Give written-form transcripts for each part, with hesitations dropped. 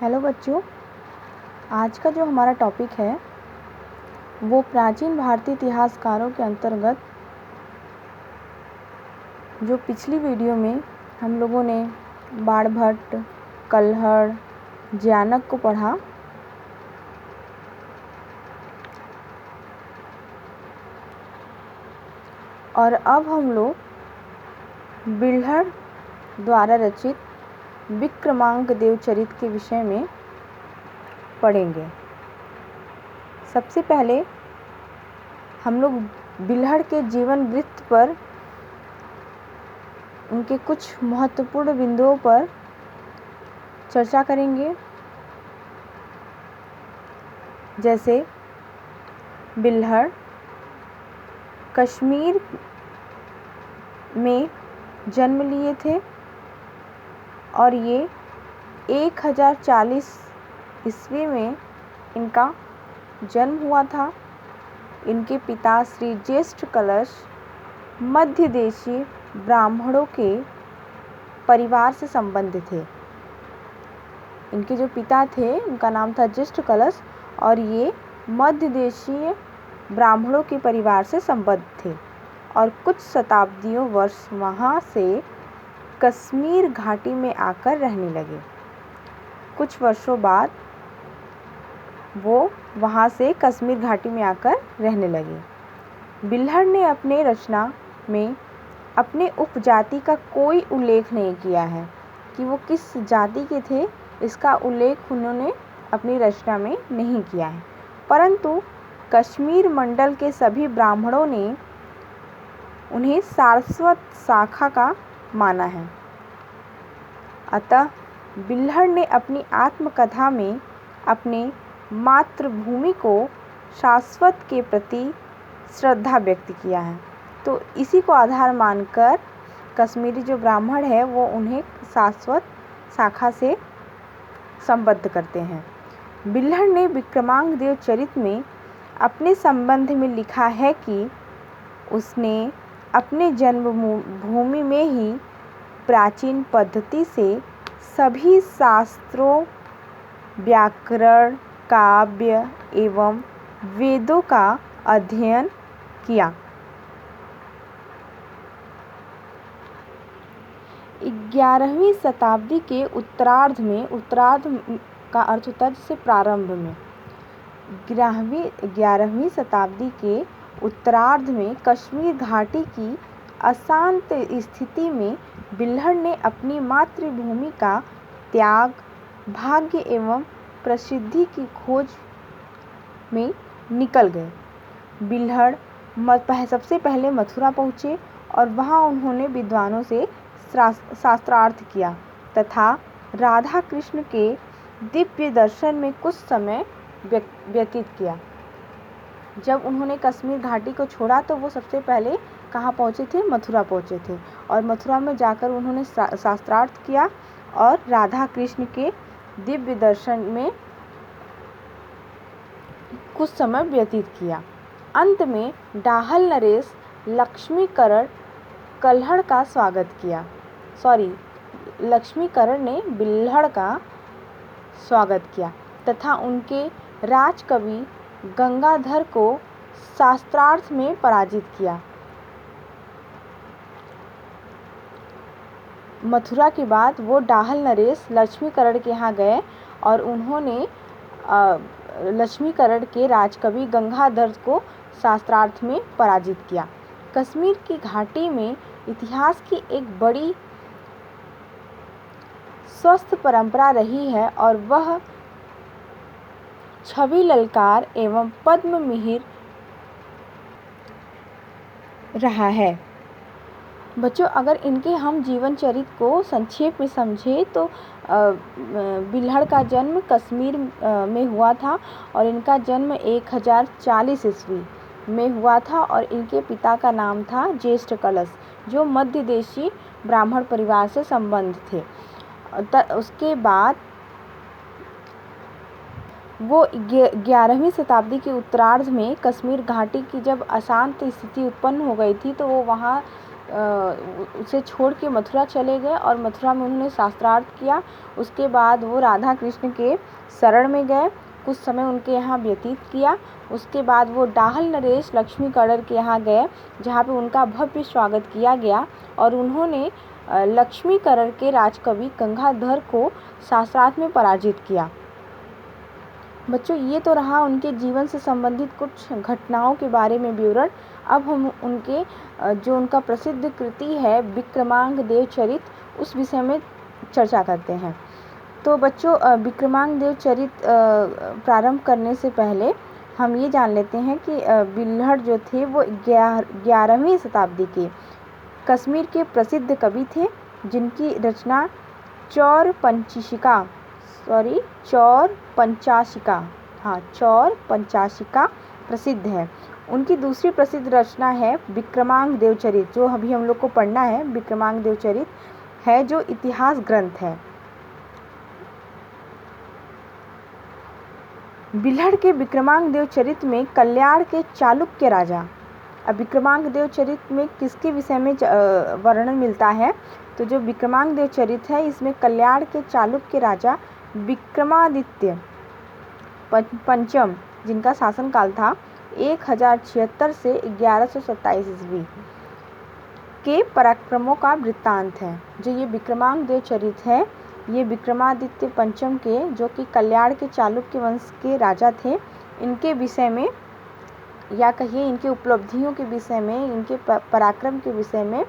Hello बच्चों, आज का जो हमारा टॉपिक है वो प्राचीन भारतीय इतिहासकारों के अंतर्गत जो पिछली वीडियो में हम लोगों ने बाणभट्ट, कल्हड़, ज्यानक को पढ़ा। और अब हम लोग बिल्हड़ द्वारा रचित विक्रमांक देवचरित के विषय में पढ़ेंगे। सबसे पहले हम लोग बिल्हड़ के जीवन वृत्त पर, उनके कुछ महत्वपूर्ण बिंदुओं पर चर्चा करेंगे। जैसे बिल्हड़ कश्मीर में जन्म लिए थे और ये 1040 ईस्वी में इनका जन्म हुआ था। इनके पिता श्री ज्येष्ठ कलश मध्य देशीय ब्राह्मणों के परिवार से संबंधित थे। इनके जो पिता थे उनका नाम था ज्येष्ठ कलश और ये मध्य देशीय ब्राह्मणों के परिवार से संबद्ध थे और कुछ शताब्दियों वर्ष वहाँ से कश्मीर घाटी में आकर रहने लगे। कुछ वर्षों बाद वो वहाँ से कश्मीर घाटी में आकर रहने लगे। बिल्हड़ ने अपने रचना में अपने उपजाति का कोई उल्लेख नहीं किया है कि वो किस जाति के थे। इसका उल्लेख उन्होंने अपनी रचना में नहीं किया है, परंतु कश्मीर मंडल के सभी ब्राह्मणों ने उन्हें सारस्वत शाखा का माना है। अतः बिल्हड़ ने अपनी आत्मकथा में अपने मातृभूमि को शाश्वत के प्रति श्रद्धा व्यक्त किया है। तो इसी को आधार मानकर कश्मीरी जो ब्राह्मण है वो उन्हें शाश्वत शाखा से संबद्ध करते हैं। बिल्हड़ ने विक्रमांक देवचरित में अपने संबंध में लिखा है कि उसने अपने जन्मभूमि में ही प्राचीन पद्धति से सभी शास्त्रों, व्याकरण, काव्य एवं वेदों का अध्ययन किया। 11वीं शताब्दी के उत्तरार्ध में, उत्तरार्ध का अर्थ होता है जैसे प्रारंभ में, 11वीं शताब्दी के उत्तरार्ध में कश्मीर घाटी की अशांत स्थिति में बिल्हड़ ने अपनी मातृभूमि का त्याग, भाग्य एवं प्रसिद्धि की खोज में निकल गए। बिल्हड़ सबसे पहले मथुरा पहुँचे और वहाँ उन्होंने विद्वानों से शास्त्रार्थ किया तथा राधा कृष्ण के दिव्य दर्शन में कुछ समय व्यतीत किया। जब उन्होंने कश्मीर घाटी को छोड़ा तो वो सबसे पहले कहाँ पहुँचे थे? मथुरा पहुँचे थे और मथुरा में जाकर उन्होंने शास्त्रार्थ किया और राधा कृष्ण के दिव्य दर्शन में कुछ समय व्यतीत किया। अंत में डाहल नरेश लक्ष्मीकरण कल्हड़ का स्वागत किया। लक्ष्मीकरण ने बिल्हड़ का स्वागत किया तथा उनके राजकवि गंगाधर को शास्त्रार्थ में पराजित किया। मथुरा के बाद वो डाहल नरेश लक्ष्मीकरण के यहाँ गए और उन्होंने लक्ष्मीकरण के राजकवि गंगाधर को शास्त्रार्थ में पराजित किया। कश्मीर की घाटी में इतिहास की एक बड़ी स्वस्थ परंपरा रही है और वह छवि ललकार एवं पद्म मिहिर रहा है। बच्चों, अगर इनके हम जीवन चरित्र को संक्षेप में समझें तो बिल्हड़ का जन्म कश्मीर में हुआ था और इनका जन्म 1040 ईस्वी में हुआ था और इनके पिता का नाम था ज्येष्ठ कलश, जो मध्य देशी ब्राह्मण परिवार से संबंध थे। उसके बाद वो 11वीं शताब्दी के उत्तरार्ध में कश्मीर घाटी की जब अशांत स्थिति उत्पन्न हो गई थी तो वो वहाँ उसे छोड़ के मथुरा चले गए और मथुरा में उन्होंने शास्त्रार्थ किया। उसके बाद वो राधा कृष्ण के शरण में गए, कुछ समय उनके यहाँ व्यतीत किया। उसके बाद वो डाहल नरेश लक्ष्मी कड़र के यहाँ गए, जहाँ पे उनका भव्य स्वागत किया गया और उन्होंने लक्ष्मी कड़र के राजकवि गंगाधर को शास्त्रार्थ में पराजित किया। बच्चों, ये तो रहा उनके जीवन से संबंधित कुछ घटनाओं के बारे में विवरण। अब हम उनके जो उनका प्रसिद्ध कृति है विक्रमांग देव चरित, उस विषय में चर्चा करते हैं। तो बच्चों, विक्रमांग देव चरित प्रारंभ करने से पहले हम ये जान लेते हैं कि बिल्हड़ जो थे वो 11वीं शताब्दी के कश्मीर के प्रसिद्ध कवि थे, जिनकी रचना चौर पंचाशिका प्रसिद्ध है। उनकी दूसरी प्रसिद्ध रचना है विक्रमांग देव चरित, जो अभी हम लोग को पढ़ना है। विक्रमांग देव चरित है जो इतिहास ग्रंथ है। बिल्हड़ के विक्रमांग देव चरित में कल्याण के चालुक्य राजा, अब विक्रमांग देव चरित में किसके विषय में वर्णन मिलता है? तो जो विक्रमांग देव चरित है, इसमें कल्याण के चालुक्य राजा विक्रमादित्य पंचम, जिनका शासनकाल था 1076 से 1127 ईस्वी, के पराक्रमों का वृत्तांत है। जो ये विक्रमांग देव चरित है, ये विक्रमादित्य पंचम के, जो कि कल्याण के चालुक्य वंश के राजा थे, इनके विषय में, या कहिए इनके उपलब्धियों के विषय में, इनके पराक्रम के विषय में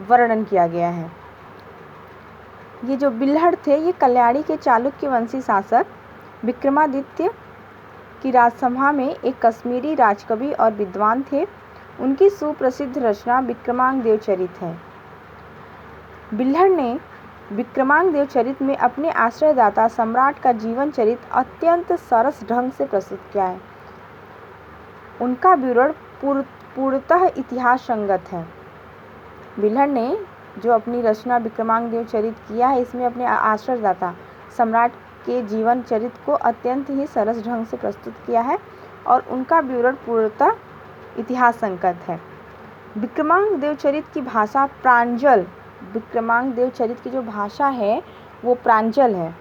वर्णन किया गया है। ये जो बिल्हड़ थे, ये कल्याणी के चालुक्य वंशी शासक विक्रमादित्य की राजसभा में एक कश्मीरी राजकवि और विद्वान थे। उनकी सुप्रसिद्ध रचना विक्रमांग देव चरित है। बिल्हड़ ने विक्रमांग देव चरित में अपने आश्रयदाता सम्राट का जीवन चरित अत्यंत सरस ढंग से प्रस्तुत किया है। उनका विवरण पूर्णतः इतिहास संगत है। बिल्हड़ ने जो अपनी रचना विक्रमांग देव चरित किया है, इसमें अपने आश्रयदाता सम्राट के जीवन चरित को अत्यंत ही सरस ढंग से प्रस्तुत किया है और उनका विवरण पूर्णतः इतिहास संगत है। विक्रमांग देव चरित की भाषा प्रांजल, विक्रमांग देव चरित की जो भाषा है वो प्रांजल है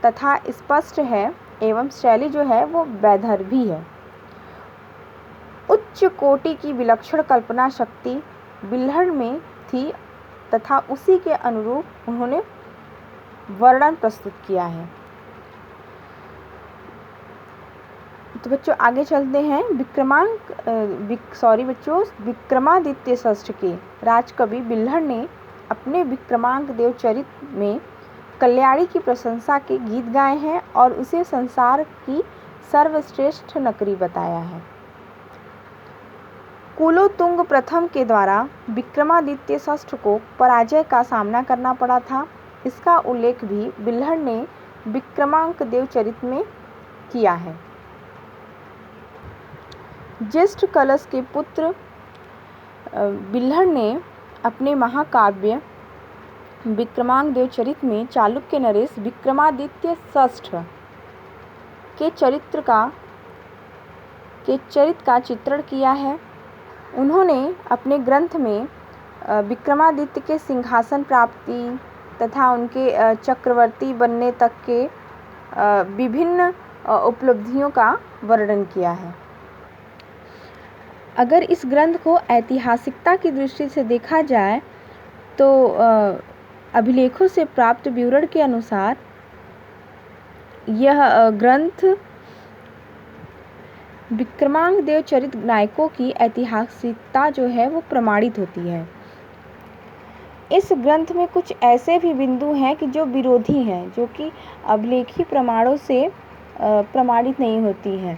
तथा स्पष्ट है, एवं शैली जो है वो वैदर्भी है। उच्च कोटि की विलक्षण कल्पना शक्ति बिल्हड़ में थी तथा उसी के अनुरूप उन्होंने वर्णन प्रस्तुत किया है। तो बच्चों आगे चलते हैं। विक्रमादित्य षष्ठ के राजकवि बिल्हड़ ने अपने विक्रमांग देव चरित में कल्याणी की प्रशंसा के गीत गाए हैं और उसे संसार की सर्वश्रेष्ठ नगरी बताया है। कुलोतुंग प्रथम के द्वारा विक्रमादित्य षष्ठ को पराजय का सामना करना पड़ा था। इसका उल्लेख भी बिल्हड़ ने विक्रमांग देव चरित में किया है। ज्येष्ठ कलश के पुत्र बिल्हड़ ने अपने महाकाव्य विक्रमांग देव चरित में चालुक्य नरेश विक्रमादित्य षष्ठ के चरित्र का चित्रण किया है। उन्होंने अपने ग्रंथ में विक्रमादित्य के सिंहासन प्राप्ति तथा उनके चक्रवर्ती बनने तक के विभिन्न उपलब्धियों का वर्णन किया है। अगर इस ग्रंथ को ऐतिहासिकता की दृष्टि से देखा जाए तो अभिलेखों से प्राप्त विवरण के अनुसार यह ग्रंथ विक्रमांग देव चरित नायकों की ऐतिहासिकता जो है वो प्रमाणित होती है। इस ग्रंथ में कुछ ऐसे भी बिंदु हैं कि जो विरोधी हैं, जो कि अभिलेखी प्रमाणों से प्रमाणित नहीं होती हैं।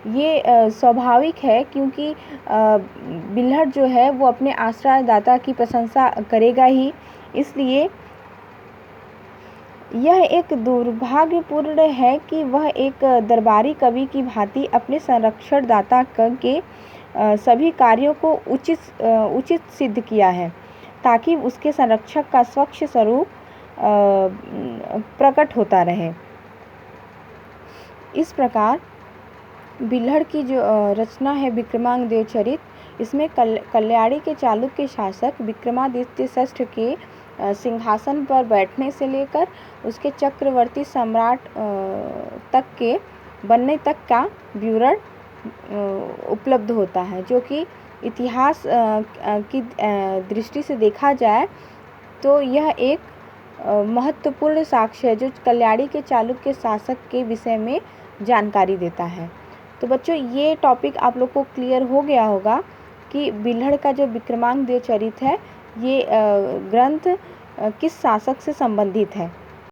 ये स्वाभाविक है, क्योंकि बिल्हड़ जो है वो अपने आश्रयदाता की प्रशंसा करेगा ही, इसलिए यह एक दुर्भाग्यपूर्ण है कि वह एक दरबारी कवि की भांति अपने संरक्षणदाता के सभी कार्यों को उचित सिद्ध किया है, ताकि उसके संरक्षक का स्वच्छ स्वरूप प्रकट होता रहे। इस प्रकार बिल्हड़ की जो रचना है विक्रमांग देव चरित, इसमें कल्याणी के चालुक्य शासक विक्रमादित्य षष्ठ के सिंहासन पर बैठने से लेकर उसके चक्रवर्ती सम्राट तक के बनने तक का विवरण उपलब्ध होता है, जो कि इतिहास की दृष्टि से देखा जाए तो यह एक महत्वपूर्ण साक्ष्य है जो कल्याणी के चालुक्य शासक के विषय में जानकारी देता है। तो बच्चों, ये टॉपिक आप लोग को क्लियर हो गया होगा कि बिल्हड़ का जो विक्रमांक देव चरित है, ये ग्रंथ किस शासक से संबंधित है।